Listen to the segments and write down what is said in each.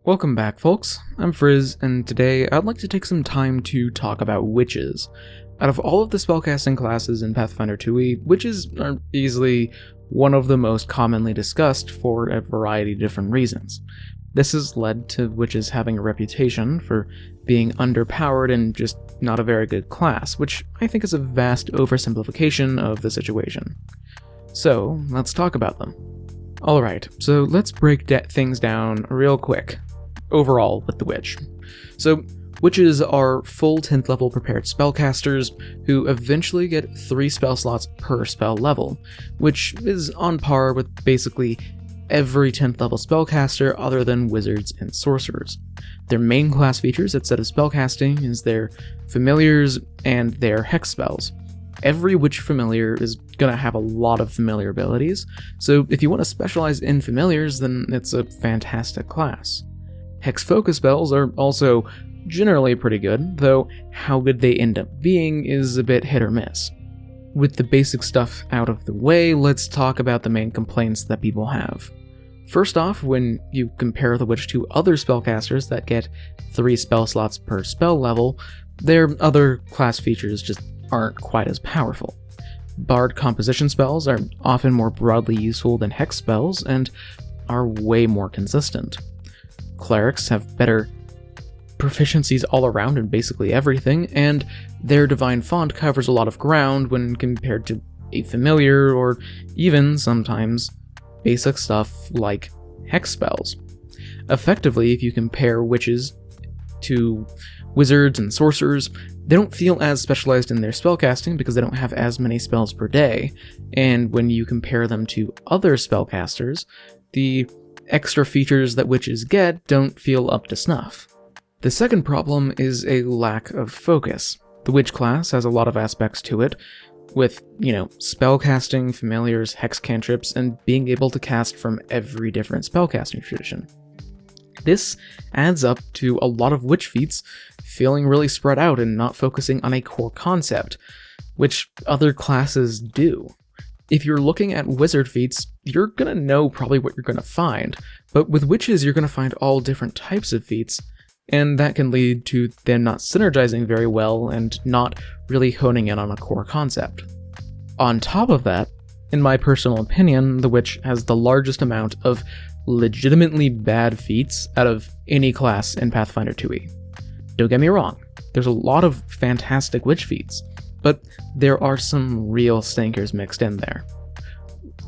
Welcome back, folks. I'm Frizz, and today I'd like to take some time to talk about witches. Out of all of the spellcasting classes in Pathfinder 2e, witches are easily one of the most commonly discussed for a variety of different reasons. This has led to witches having a reputation for being underpowered and just not a very good class, which I think is a vast oversimplification of the situation. So, let's talk about them. Alright, so let's break things down real quick. Overall with the witch. So, witches are full 10th level prepared spellcasters who eventually get 3 spell slots per spell level, which is on par with basically every 10th level spellcaster other than wizards and sorcerers. Their main class features outside of spellcasting is their familiars and their hex spells. Every witch familiar is going to have a lot of familiar abilities, so if you want to specialize in familiars, then it's a fantastic class. Hex focus spells are also generally pretty good, though how good they end up being is a bit hit or miss. With the basic stuff out of the way, let's talk about the main complaints that people have. First off, when you compare the witch to other spellcasters that get 3 spell slots per spell level, their other class features just aren't quite as powerful. Bard composition spells are often more broadly useful than hex spells and are way more consistent. Clerics have better proficiencies all around in basically everything, and their divine font covers a lot of ground when compared to a familiar or even, sometimes, basic stuff like hex spells. Effectively, if you compare witches to wizards and sorcerers, they don't feel as specialized in their spellcasting because they don't have as many spells per day, and when you compare them to other spellcasters, the extra features that witches get don't feel up to snuff. The second problem is a lack of focus. The witch class has a lot of aspects to it, with, spellcasting, familiars, hex cantrips, and being able to cast from every different spellcasting tradition. This adds up to a lot of witch feats feeling really spread out and not focusing on a core concept, which other classes do. If you're looking at wizard feats, you're gonna know probably what you're gonna find, but with witches you're gonna find all different types of feats, and that can lead to them not synergizing very well and not really honing in on a core concept. On top of that, in my personal opinion, the witch has the largest amount of legitimately bad feats out of any class in Pathfinder 2e. Don't get me wrong, there's a lot of fantastic witch feats, but there are some real stinkers mixed in there.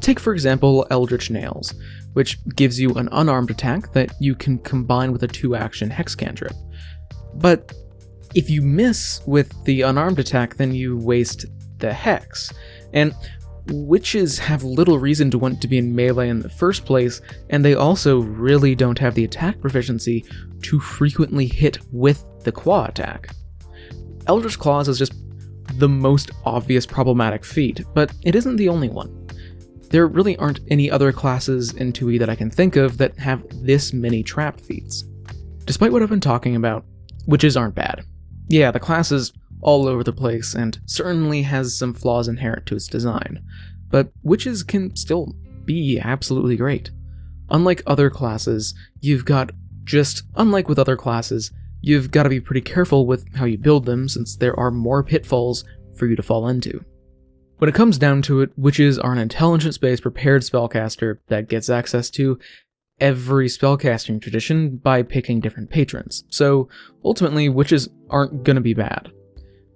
Take for example Eldritch Nails, which gives you an unarmed attack that you can combine with a 2-action hex cantrip. But if you miss with the unarmed attack, then you waste the hex, and witches have little reason to want to be in melee in the first place, and they also really don't have the attack proficiency to frequently hit with the claw attack. Eldritch Claws is just the most obvious problematic feat, but it isn't the only one. There really aren't any other classes in 2e that I can think of that have this many trap feats. Despite what I've been talking about, witches aren't bad. Yeah, the class is all over the place and certainly has some flaws inherent to its design, but witches can still be absolutely great. Unlike other classes, you've got to be pretty careful with how you build them since there are more pitfalls for you to fall into. When it comes down to it, witches are an intelligence-based prepared spellcaster that gets access to every spellcasting tradition by picking different patrons, so ultimately witches aren't gonna be bad.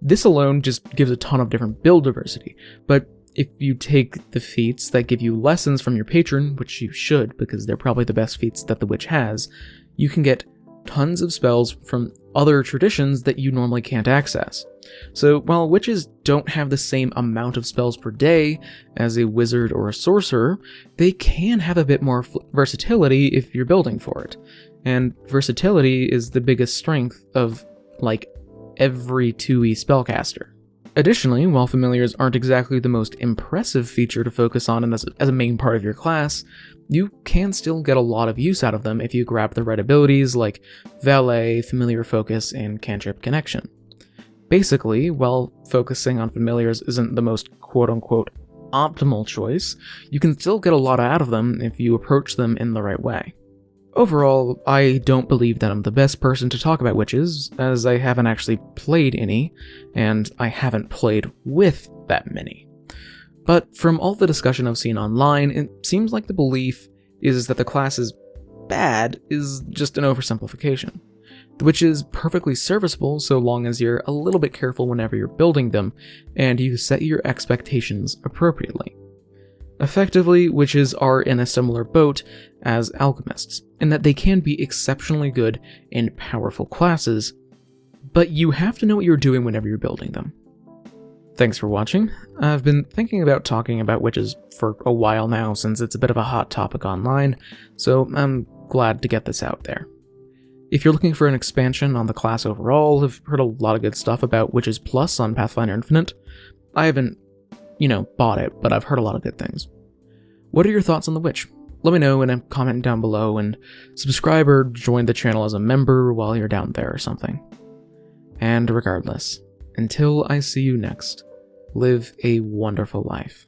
This alone just gives a ton of different build diversity, but if you take the feats that give you lessons from your patron, which you should because they're probably the best feats that the witch has, you can get tons of spells from other traditions that you normally can't access. So while witches don't have the same amount of spells per day as a wizard or a sorcerer, they can have a bit more versatility if you're building for it. And versatility is the biggest strength of, every 2e spellcaster. Additionally, while familiars aren't exactly the most impressive feature to focus on as a main part of your class, you can still get a lot of use out of them if you grab the right abilities like Valet, Familiar Focus, and Cantrip Connection. Basically, while focusing on familiars isn't the most quote-unquote optimal choice, you can still get a lot out of them if you approach them in the right way. Overall, I don't believe that I'm the best person to talk about witches, as I haven't actually played any, and I haven't played with that many. But from all the discussion I've seen online, it seems like the belief is that the class is bad is just an oversimplification. The witch is perfectly serviceable so long as you're a little bit careful whenever you're building them, and you set your expectations appropriately. Effectively, witches are in a similar boat as alchemists, in that they can be exceptionally good and powerful classes, but you have to know what you're doing whenever you're building them. Thanks for watching. I've been thinking about talking about witches for a while now since it's a bit of a hot topic online, so I'm glad to get this out there. If you're looking for an expansion on the class overall, I've heard a lot of good stuff about Witches Plus on Pathfinder Infinite. I haven't, bought it, but I've heard a lot of good things. What are your thoughts on the witch? Let me know in a comment down below, and subscribe or join the channel as a member while you're down there or something. And regardless, until I see you next, live a wonderful life.